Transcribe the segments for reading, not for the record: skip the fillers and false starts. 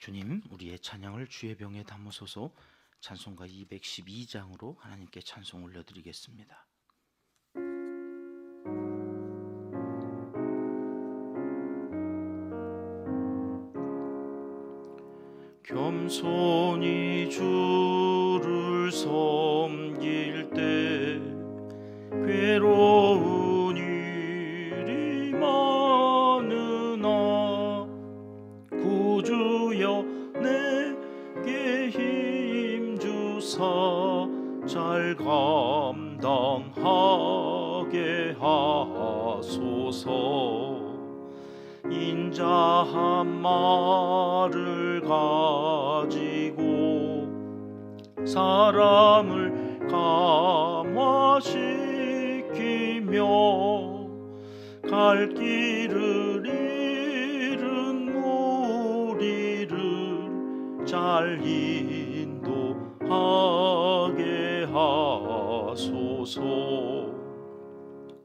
주님, 우리의 찬양을 주의 병에 담으소서. 찬송가 212장으로 하나님께 찬송 올려드리겠습니다. 겸손히 주를 섬길 때 괴로운 일이 많으나 구주여 내게 힘주사 잘 감당하게 하소서. 인자 한 말을 가지고 사람을 감화시키며 갈 길을 잃은 무리를 잘 인도하게 하소서.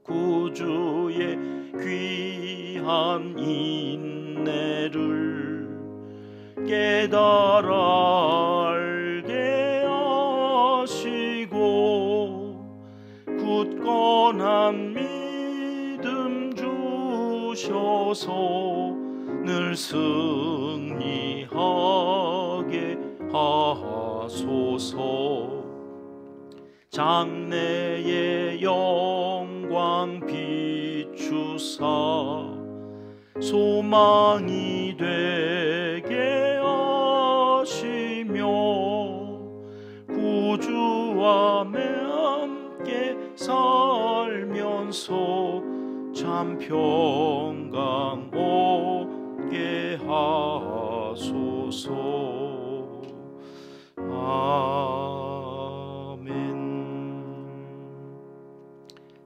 구주의 귀한 인내를 깨달아 알게 하시고 굳건한 믿음 주셔서 늘 승리하게 하소서. 장래의 영광 비추사 소망이 되게 하시며 구주와 함께 살면서 참 평강 얻게 하소서.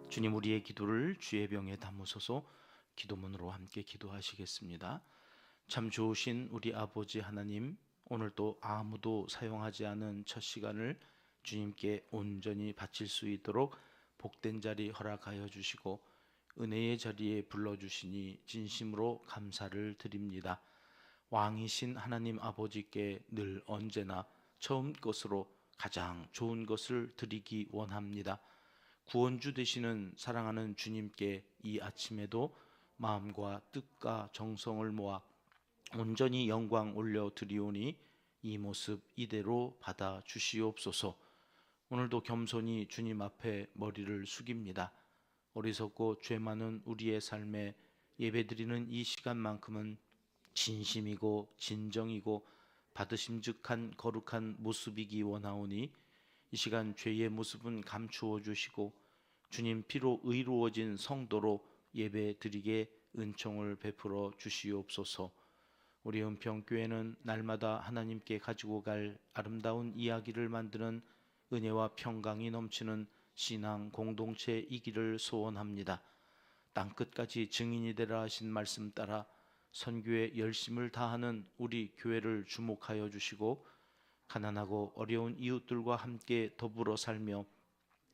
주님, 우리의 기도를 주의 병에 담으소서. 기도문으로 함께 기도하시겠습니다. 참 좋으신 우리 아버지 하나님, 오늘도 아무도 사용하지 않은 첫 시간을 주님께 온전히 바칠 수 있도록 복된 자리 허락하여 주시고 은혜의 자리에 불러주시니 진심으로 감사를 드립니다. 왕이신 하나님 아버지께 늘 언제나 처음 것으로 가장 좋은 것을 드리기 원합니다. 구원주 되시는 사랑하는 주님께 이 아침에도 마음과 뜻과 정성을 모아 온전히 영광 올려 드리오니 이 모습 이대로 받아 주시옵소서. 오늘도 겸손히 주님 앞에 머리를 숙입니다. 어리석고 죄 많은 우리의 삶에 예배드리는 이 시간만큼은 진심이고 진정이고 받으심즉한 거룩한 모습이기 원하오니 이 시간 죄의 모습은 감추어 주시고 주님 피로 의로워진 성도로 예배 드리게 은총을 베풀어 주시옵소서. 우리 은평교회는 날마다 하나님께 가지고 갈 아름다운 이야기를 만드는 은혜와 평강이 넘치는 신앙 공동체이기를 소원합니다. 땅끝까지 증인이 되라 하신 말씀 따라 선교에 열심을 다하는 우리 교회를 주목하여 주시고 가난하고 어려운 이웃들과 함께 더불어 살며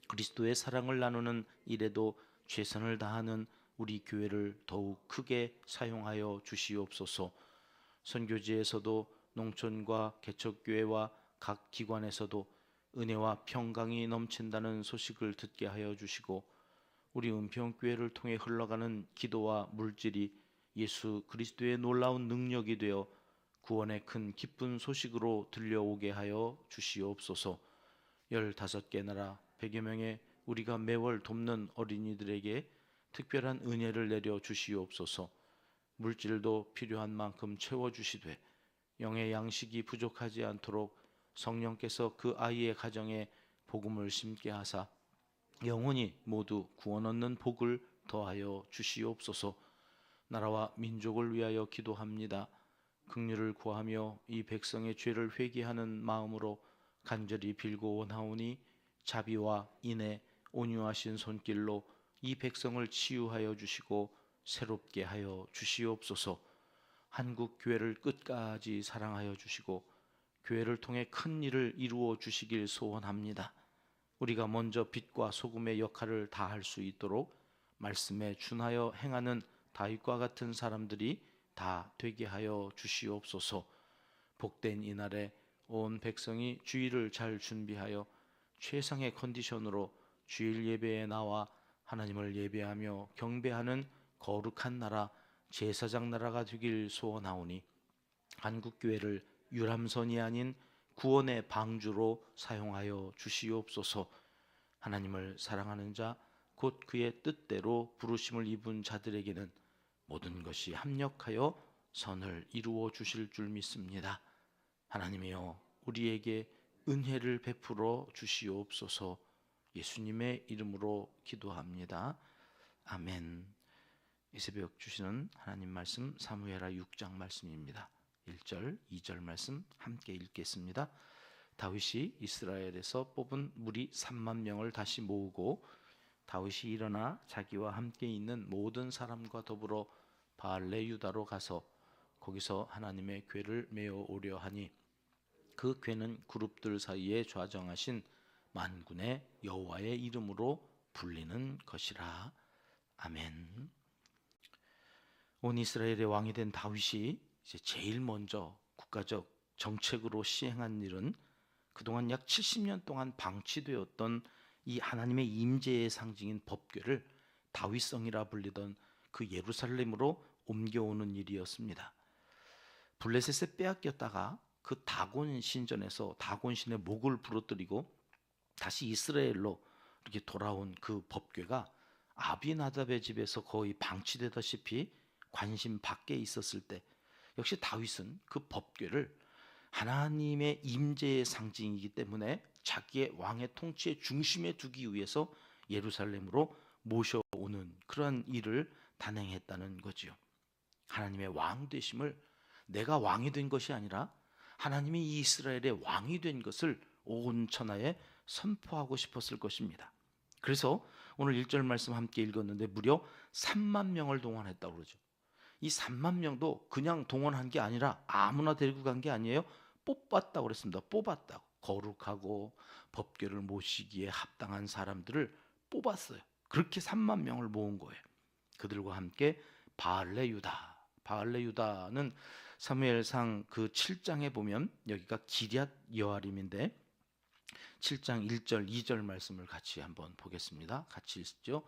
그리스도의 사랑을 나누는 일에도 최선을 다하는 우리 교회를 더욱 크게 사용하여 주시옵소서. 선교지에서도 농촌과 개척교회와 각 기관에서도 은혜와 평강이 넘친다는 소식을 듣게 하여 주시고 우리 은평교회를 통해 흘러가는 기도와 물질이 예수 그리스도의 놀라운 능력이 되어 구원의 큰 기쁜 소식으로 들려오게 하여 주시옵소서. 15개 나라 100여 명의 우리가 매월 돕는 어린이들에게 특별한 은혜를 내려 주시옵소서. 물질도 필요한 만큼 채워주시되 영의 양식이 부족하지 않도록 성령께서 그 아이의 가정에 복음을 심게 하사 영혼이 모두 구원 얻는 복을 더하여 주시옵소서. 나라와 민족을 위하여 기도합니다. 긍휼을 구하며 이 백성의 죄를 회개하는 마음으로 간절히 빌고 원하오니 자비와 인애 온유하신 손길로 이 백성을 치유하여 주시고 새롭게 하여 주시옵소서. 한국 교회를 끝까지 사랑하여 주시고 교회를 통해 큰 일을 이루어 주시길 소원합니다. 우리가 먼저 빛과 소금의 역할을 다할 수 있도록 말씀에 준하여 행하는 다윗과 같은 사람들이 다 되게 하여 주시옵소서. 복된 이날에 온 백성이 주일을 잘 준비하여 최상의 컨디션으로 주일 예배에 나와 하나님을 예배하며 경배하는 거룩한 나라, 제사장 나라가 되길 소원하오니 한국교회를 유람선이 아닌 구원의 방주로 사용하여 주시옵소서. 하나님을 사랑하는 자, 곧 그의 뜻대로 부르심을 입은 자들에게는 모든 것이 합력하여 선을 이루어 주실 줄 믿습니다. 하나님이여, 우리에게 은혜를 베풀어 주시옵소서. 예수님의 이름으로 기도합니다. 아멘. 이 새벽 주시는 하나님 말씀 사무엘하 6장 말씀입니다. 1절, 2절 말씀 함께 읽겠습니다. 다윗이 이스라엘에서 뽑은 무리 3만 명을 다시 모으고 다윗이 일어나 자기와 함께 있는 모든 사람과 더불어 바알레 유다로 가서 거기서 하나님의 궤를 메어 오려 하니 그 궤는 그룹들 사이에 좌정하신 만군의 여호와의 이름으로 불리는 것이라. 아멘. 온 이스라엘의 왕이 된 다윗이 이제 제일 먼저 국가적 정책으로 시행한 일은 그동안 약 70년 동안 방치되었던 이 하나님의 임재의 상징인 법궤를 다윗성이라 불리던 그 예루살렘으로 옮겨오는 일이었습니다. 블레셋에 빼앗겼다가 그 다곤 신전에서 다곤 신의 목을 부러뜨리고 다시 이스라엘로 이렇게 돌아온 그 법궤가 아비나답의 집에서 거의 방치되다시피 관심 밖에 있었을 때 역시 다윗은 그 법궤를 하나님의 임재의 상징이기 때문에 자기의 왕의 통치의 중심에 두기 위해서 예루살렘으로 모셔오는 그런 일을 단행했다는 거지요. 하나님의 왕 되심을 내가 왕이 된 것이 아니라 하나님이 이 이스라엘의 왕이 된 것을 온 천하에 선포하고 싶었을 것입니다. 그래서 오늘 1절 말씀 함께 읽었는데 무려 3만 명을 동원했다고 그러죠. 이 3만 명도 그냥 동원한 게 아니라 아무나 데리고 간 게 아니에요. 뽑았다고 그랬습니다. 뽑았다고. 거룩하고 법궤를 모시기에 합당한 사람들을 뽑았어요. 그렇게 3만 명을 모은 거예요. 그들과 함께 바알레 유다. 바알레 유다는 사무엘상 그 7장에 보면 여기가 기럇 여아림인데 7장 1절 2절 말씀을 같이 한번 보겠습니다. 같이 읽죠.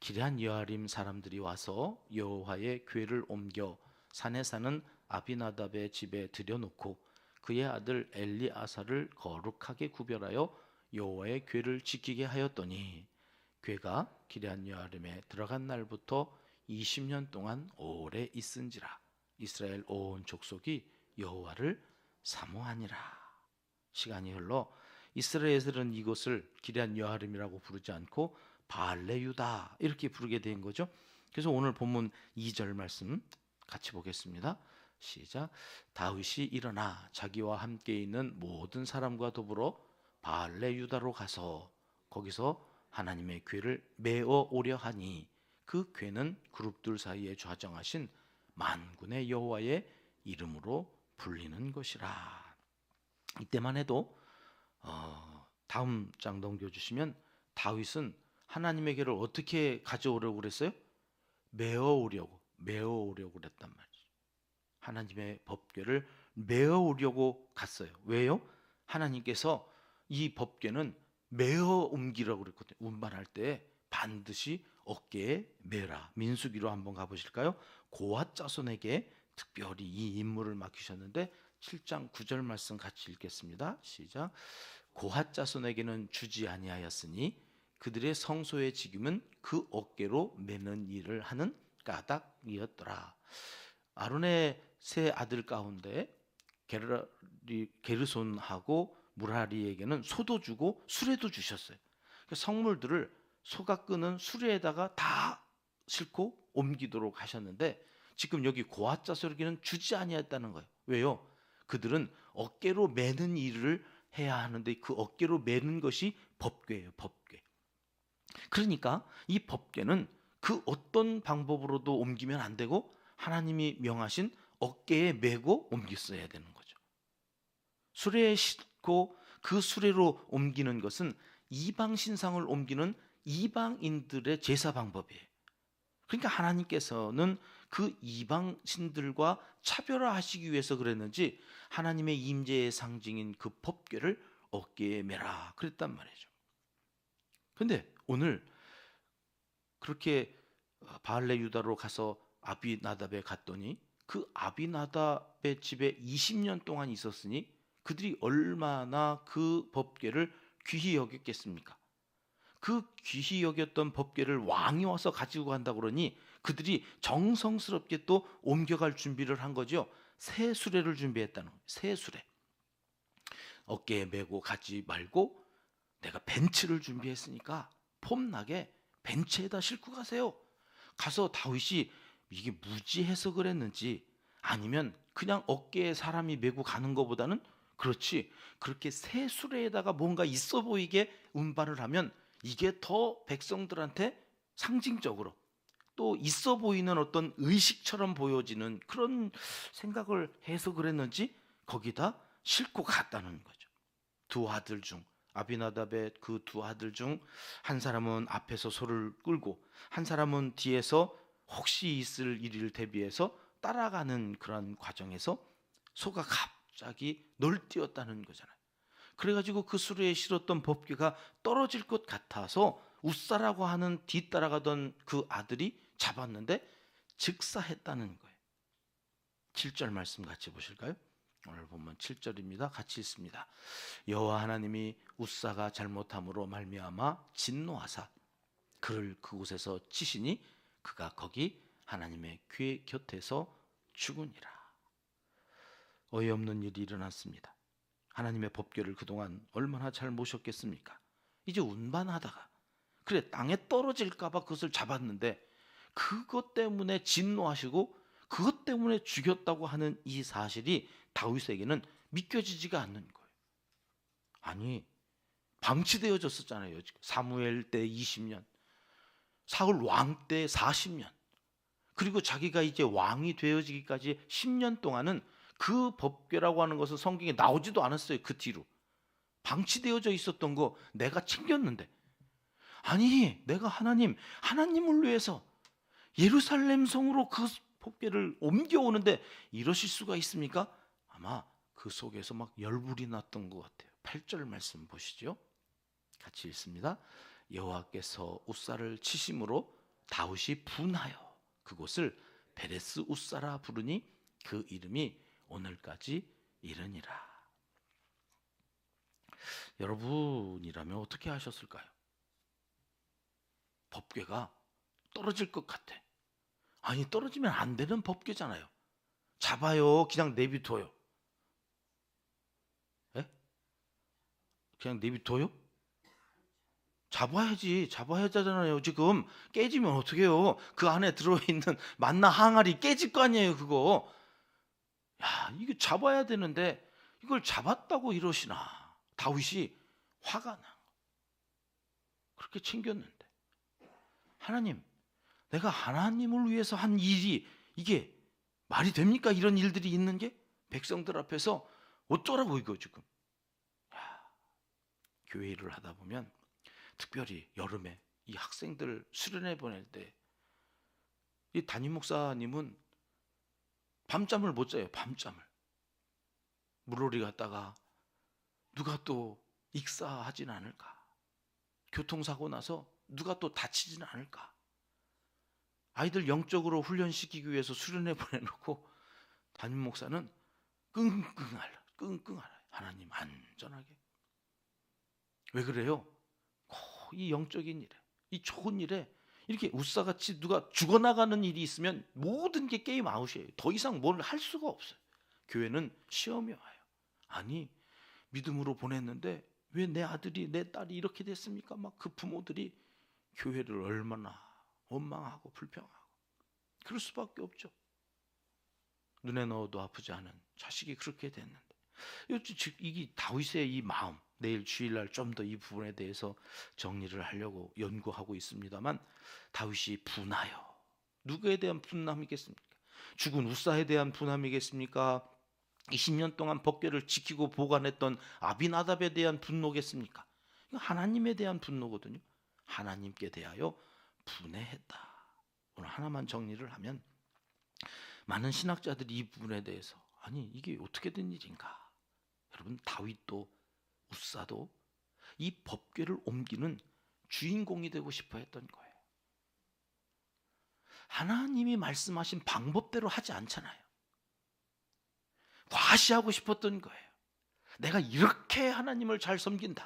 기럇 여아림 사람들이 와서 여호와의 궤를 옮겨 산에 사는 아비나답의 집에 들여놓고 그의 아들 엘리아사를 거룩하게 구별하여 여호와의 궤를 지키게 하였더니 궤가 기럇 여아림에 들어간 날부터 20년 동안 오래 있은지라. 이스라엘 온 족속이 여호와를 사모하니라. 시간이 흘러 이스라엘은 이곳을 기럇 여아림이라고 부르지 않고 바알레 유다 이렇게 부르게 된 거죠. 그래서 오늘 본문 2절 말씀 같이 보겠습니다. 시작. 다윗이 일어나 자기와 함께 있는 모든 사람과 더불어 바알레 유다로 가서 거기서 하나님의 궤를 메어 오려 하니 그 궤는 그룹들 사이에 좌정하신 만군의 여호와의 이름으로 불리는 것이라. 이때만 해도 다음 장 넘겨주시면 다윗은 하나님의 궤를 어떻게 가져오려고 그랬어요? 메어오려고 그랬단 말이죠. 하나님의 법궤를 메어오려고 갔어요. 왜요? 하나님께서 이 법궤는 메어 옮기라고 그랬거든요. 운반할 때 반드시 어깨에 메라. 민수기로 한번 가보실까요? 고핫 자손에게 특별히 이 임무를 맡기셨는데 7장 9절 말씀 같이 읽겠습니다. 시작. 고핫 자손에게는 주지 아니하였으니 그들의 성소의 직임은 그 어깨로 메는 일을 하는 까닭이었더라. 아론의 세 아들 가운데 게르손하고 무라리에게는 소도 주고 수레도 주셨어요. 성물들을 소가 끄는 수레에다가 다 싣고 옮기도록 하셨는데 지금 여기 고핫 자손에게는 주지 아니했다는 거예요. 왜요? 그들은 어깨로 메는 일을 해야 하는데 그 어깨로 메는 것이 법궤예요. 법궤. 그러니까 이 법궤는 그 어떤 방법으로도 옮기면 안 되고 하나님이 명하신 어깨에 메고 옮겼어야 되는 거죠. 수레에 싣고 그 수레로 옮기는 것은 이방 신상을 옮기는 이방인들의 제사 방법이에요. 그러니까 하나님께서는 그 이방신들과 차별화하시기 위해서 그랬는지 하나님의 임재의 상징인 그 법궤를 어깨에 메라 그랬단 말이죠. 근데 오늘 그렇게 바알레 유다로 가서 아비나답에 갔더니 그 아비나답의 집에 20년 동안 있었으니 그들이 얼마나 그 법궤를 귀히 여겼겠습니까? 그 귀히 여겼던 법궤를 왕이 와서 가지고 간다 그러니 그들이 정성스럽게 또 옮겨갈 준비를 한 거죠. 새 수레를 준비했다는 거예요. 새 수레. 어깨에 메고 가지 말고 내가 벤츠를 준비했으니까 폼나게 벤츠에다 싣고 가세요. 가서 다윗이 이게 무지해서 그랬는지 아니면 그냥 어깨에 사람이 메고 가는 것보다는 그렇지 그렇게 새 수레에다가 뭔가 있어 보이게 운반을 하면 이게 더 백성들한테 상징적으로 또 있어 보이는 어떤 의식처럼 보여지는 그런 생각을 해서 그랬는지 거기다 싣고 갔다는 거죠. 두 아들 중 아비나답의 그 두 아들 중 한 사람은 앞에서 소를 끌고 한 사람은 뒤에서 혹시 있을 일을 대비해서 따라가는 그런 과정에서 소가 갑자기 널뛰었다는 거잖아요. 그래가지고 그 수레에 실었던 법궤가 떨어질 것 같아서 웃사라고 하는 뒤따라가던 그 아들이 잡았는데 즉사했다는 거예요. 7절 말씀 같이 보실까요? 오늘 본문 7절입니다. 같이 읽습니다. 여호와 하나님이 웃사가 잘못함으로 말미암아 진노하사 그를 그곳에서 치시니 그가 거기 하나님의 궤 곁에서 죽으니라. 어이없는 일이 일어났습니다. 하나님의 법궤를 그동안 얼마나 잘 모셨겠습니까? 이제 운반하다가 그래 땅에 떨어질까 봐 그것을 잡았는데 그것 때문에 진노하시고 그것 때문에 죽였다고 하는 이 사실이 다윗에게는 믿겨지지가 않는 거예요. 아니 방치되어졌었잖아요. 사무엘 때 20년, 사울 왕 때 40년, 그리고 자기가 이제 왕이 되어지기까지 10년 동안은 그 법궤라고 하는 것은 성경에 나오지도 않았어요. 그 뒤로 방치되어져 있었던 거 내가 챙겼는데 아니 내가 하나님을 위해서 예루살렘 성으로 그 법궤를 옮겨오는데 이러실 수가 있습니까? 아마 그 속에서 막 열불이 났던 것 같아요. 8절 말씀 보시죠. 같이 읽습니다. 여호와께서 웃사를 치심으로 다윗이 분하여 그곳을 베레스 웃사라 부르니 그 이름이 오늘까지 이르니라. 여러분이라면 어떻게 하셨을까요? 법궤가 떨어질 것 같아. 아니 떨어지면 안 되는 법궤잖아요. 잡아요. 그냥 내비둬요. 예? 그냥 내비둬요? 잡아야지. 잡아야 하잖아요. 지금 깨지면 어떡해요? 그 안에 들어있는 만나 항아리 깨질 거 아니에요 그거. 야 이거 잡아야 되는데 이걸 잡았다고 이러시나. 다윗이 화가 나. 그렇게 챙겼는데 하나님 내가 하나님을 위해서 한 일이 이게 말이 됩니까? 이런 일들이 있는 게 백성들 앞에서 어쩌라고 이거 지금. 야, 교회 일을 하다 보면 특별히 여름에 이 학생들 수련회 보낼 때 이 담임 목사님은 밤잠을 못 자요. 밤잠을. 물놀이 갔다가 누가 또 익사하진 않을까? 교통사고 나서 누가 또 다치진 않을까? 아이들 영적으로 훈련시키기 위해서 수련회 보내놓고 담임 목사는 끙끙 앓아요. 하나님 안전하게. 왜 그래요? 이 영적인 일에, 이 좋은 일에 이렇게 웃사같이 누가 죽어나가는 일이 있으면 모든 게 게임 아웃이에요. 더 이상 뭘 할 수가 없어요. 교회는 시험이 와요. 아니 믿음으로 보냈는데 왜 내 아들이 내 딸이 이렇게 됐습니까? 막 그 부모들이 교회를 얼마나 원망하고 불평하고 그럴 수밖에 없죠. 눈에 넣어도 아프지 않은 자식이 그렇게 됐는데 이게 다윗의 이 마음 내일 주일날 좀 더 이 부분에 대해서 정리를 하려고 연구하고 있습니다만 다윗이 분하여 누구에 대한 분함이겠습니까? 죽은 웃사에 대한 분함이겠습니까? 20년 동안 법궤를 지키고 보관했던 아비나답에 대한 분노겠습니까? 이거 하나님에 대한 분노거든요. 하나님께 대하여 분해했다. 오늘 하나만 정리를 하면 많은 신학자들이 이 부분에 대해서 아니 이게 어떻게 된 일인가? 여러분 다윗도 우사도 이 법궤를 옮기는 주인공이 되고 싶어 했던 거예요. 하나님이 말씀하신 방법대로 하지 않잖아요. 과시하고 싶었던 거예요. 내가 이렇게 하나님을 잘 섬긴다.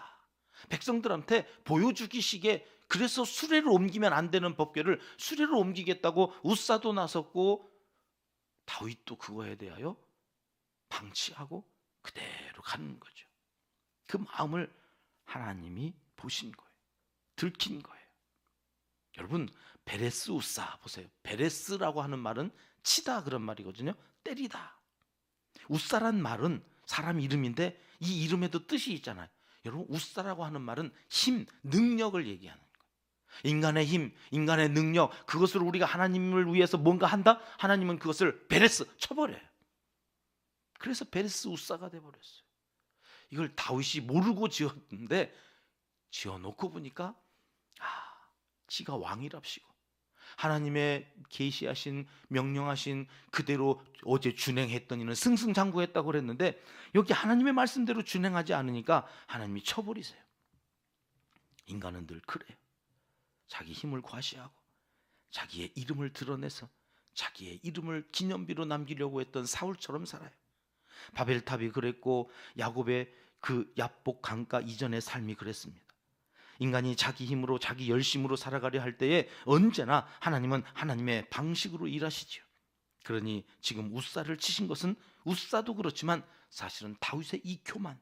백성들한테 보여주기식에 그래서 수레를 옮기면 안 되는 법궤를 수레를 옮기겠다고 우사도 나섰고 다윗도 그거에 대하여 방치하고 그대로 가는 거죠. 그 마음을 하나님이 보신 거예요. 들킨 거예요. 여러분 베레스 우사 보세요. 베레스라고 하는 말은 치다 그런 말이거든요. 때리다. 우사란 말은 사람 이름인데 이 이름에도 뜻이 있잖아요. 여러분 우사라고 하는 말은 힘, 능력을 얘기하는 거예요. 인간의 힘, 인간의 능력, 그것을 우리가 하나님을 위해서 뭔가 한다? 하나님은 그것을 베레스 쳐버려요. 그래서 베레스 우사가 돼버렸어요. 이걸 다윗이 모르고 지었는데 지어놓고 보니까 지가 왕이랍시고 하나님의 계시하신 명령하신 그대로 어제 준행했던 이는 승승장구했다고 그랬는데 여기 하나님의 말씀대로 준행하지 않으니까 하나님이 쳐버리세요. 인간은 늘 그래요. 자기 힘을 과시하고 자기의 이름을 드러내서 자기의 이름을 기념비로 남기려고 했던 사울처럼 살아요. 바벨탑이 그랬고 야곱의 그 야복 강가 이전의 삶이 그랬습니다. 인간이 자기 힘으로 자기 열심으로 살아가려 할 때에 언제나 하나님은 하나님의 방식으로 일하시죠. 그러니 지금 우사를 치신 것은 우사도 그렇지만 사실은 다윗의 이 교만,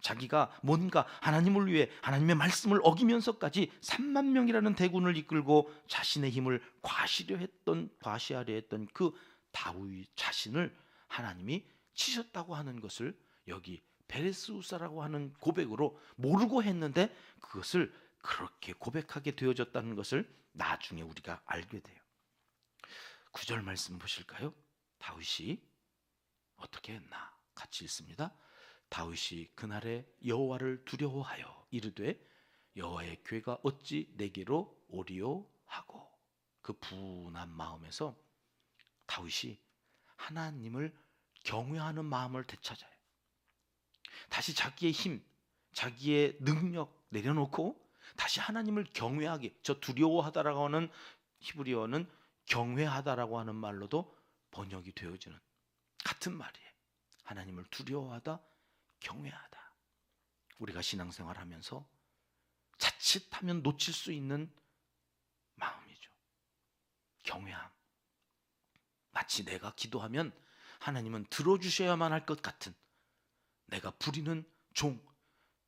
자기가 뭔가 하나님을 위해 하나님의 말씀을 어기면서까지 3만 명이라는 대군을 이끌고 자신의 힘을 과시하려 했던 그 다윗 자신을 하나님이 치셨다고 하는 것을 여기 베레스 우사라고 하는 고백으로 모르고 했는데 그것을 그렇게 고백하게 되어졌다는 것을 나중에 우리가 알게 돼요. 9절 말씀 보실까요? 다윗이 어떻게 했나? 같이 읽습니다. 다윗이 그날에 여호와를 두려워하여 이르되 여호와의 궤가 어찌 내게로 오리요 하고 그 분한 마음에서 다윗이 하나님을 경외하는 마음을 되찾아요. 다시 자기의 힘, 자기의 능력 내려놓고 다시 하나님을 경외하게, 저 두려워하다라고 하는 히브리어는 경외하다라고 하는 말로도 번역이 되어지는 같은 말이에요. 하나님을 두려워하다, 경외하다. 우리가 신앙생활하면서 자칫하면 놓칠 수 있는 마음이죠. 경외함. 마치 내가 기도하면 하나님은 들어주셔야만 할 것 같은, 내가 부리는 종,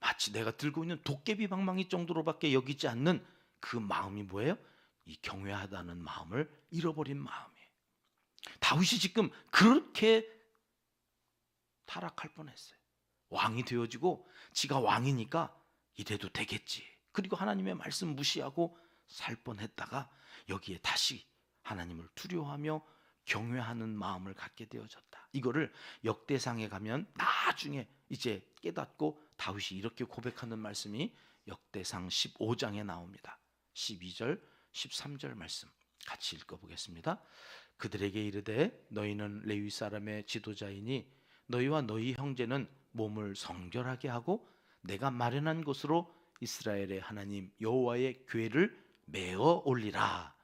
마치 내가 들고 있는 도깨비 방망이 정도로밖에 여기지 않는 그 마음이 뭐예요? 이 경외하다는 마음을 잃어버린 마음이에요. 다윗이 지금 그렇게 타락할 뻔했어요. 왕이 되어지고 지가 왕이니까 이래도 되겠지. 그리고 하나님의 말씀 무시하고 살 뻔했다가 여기에 다시 하나님을 두려워하며 경외하는 마음을 갖게 되어졌다. 이거를 역대상에 가면 나중에 이제 깨닫고 다윗이 이렇게 고백하는 말씀이 역대상 15장에 나옵니다. 12절, 13절 말씀 같이 읽어보겠습니다. 그들에게 이르되 너희는 레위 사람의 지도자이니 너희와 너희 형제는 몸을 성결하게 하고 내가 마련한 곳으로 이스라엘의 하나님 여호와의 궤를 메어 올리라.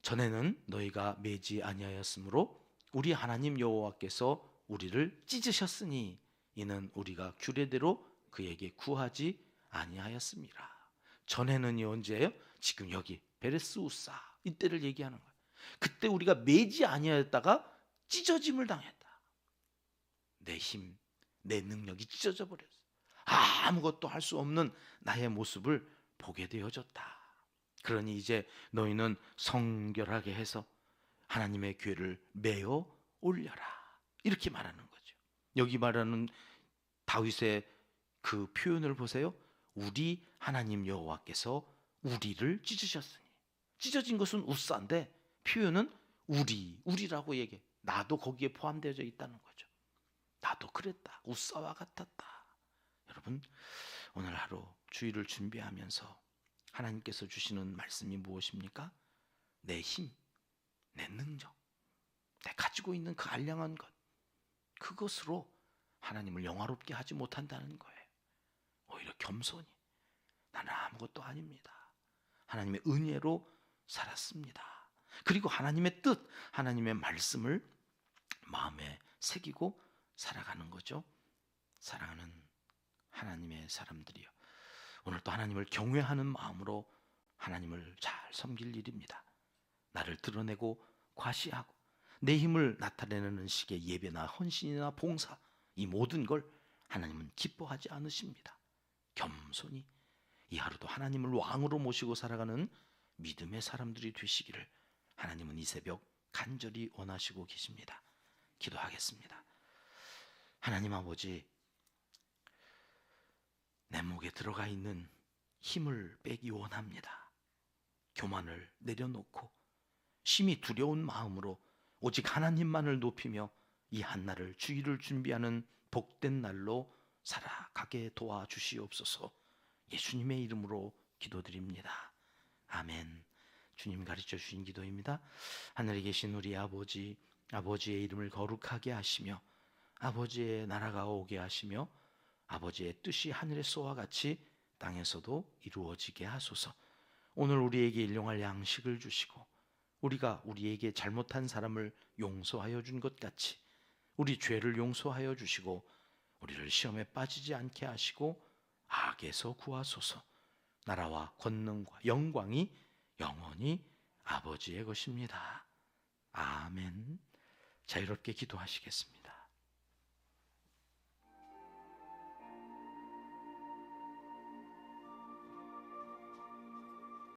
전에는 너희가 매지 아니하였으므로 우리 하나님 여호와께서 우리를 찢으셨으니 이는 우리가 규례대로 그에게 구하지 아니하였습니다. 전에는이 언제예요? 지금 여기 베레스 우사 이때를 얘기하는 거예요. 그때 우리가 매지 아니하였다가 찢어짐을 당했다. 내 힘, 내 능력이 찢어져 버렸어. 아무것도 할 수 없는 나의 모습을 보게 되어졌다. 그러니 이제 너희는 성결하게 해서 하나님의 궤를 메어 올려라. 이렇게 말하는 거죠. 여기 말하는 다윗의 그 표현을 보세요. 우리 하나님 여호와께서 우리를 찢으셨으니. 찢어진 것은 우사인데 표현은 우리라고 얘기해. 나도 거기에 포함되어 있다는 거죠. 나도 그랬다. 우사와 같았다. 여러분 오늘 하루 주일을 준비하면서 하나님께서 주시는 말씀이 무엇입니까? 내 힘, 내 능력, 때 가지고 있는 그 알량한 것, 그것으로 하나님을 영화롭게 하지 못한다는 거예요. 오히려 겸손히 나는 아무것도 아닙니다. 하나님의 은혜로 살았습니다. 그리고 하나님의 뜻, 하나님의 말씀을 마음에 새기고 살아가는 거죠. 사랑하는 하나님의 사람들이요, 오늘 또 하나님을 경외하는 마음으로 하나님을 잘 섬길 일입니다. 나를 드러내고 과시하고 내 힘을 나타내는 식의 예배나 헌신이나 봉사, 이 모든 걸 하나님은 기뻐하지 않으십니다. 겸손히 이 하루도 하나님을 왕으로 모시고 살아가는 믿음의 사람들이 되시기를 하나님은 이 새벽 간절히 원하시고 계십니다. 기도하겠습니다. 하나님 아버지, 내 목에 들어가 있는 힘을 빼기 원합니다. 교만을 내려놓고 심히 두려운 마음으로 오직 하나님만을 높이며 이 한날을 주일을 준비하는 복된 날로 살아가게 도와주시옵소서. 예수님의 이름으로 기도드립니다. 아멘. 주님 가르쳐 주신 기도입니다. 하늘에 계신 우리 아버지, 아버지의 이름을 거룩하게 하시며 아버지의 나라가 오게 하시며 아버지의 뜻이 하늘에서와 같이 땅에서도 이루어지게 하소서. 오늘 우리에게 일용할 양식을 주시고 우리가 우리에게 잘못한 사람을 용서하여 준 것 같이 우리 죄를 용서하여 주시고 우리를 시험에 빠지지 않게 하시고 악에서 구하소서. 나라와 권능과 영광이 영원히 아버지의 것입니다. 아멘. 자유롭게 기도하시겠습니다.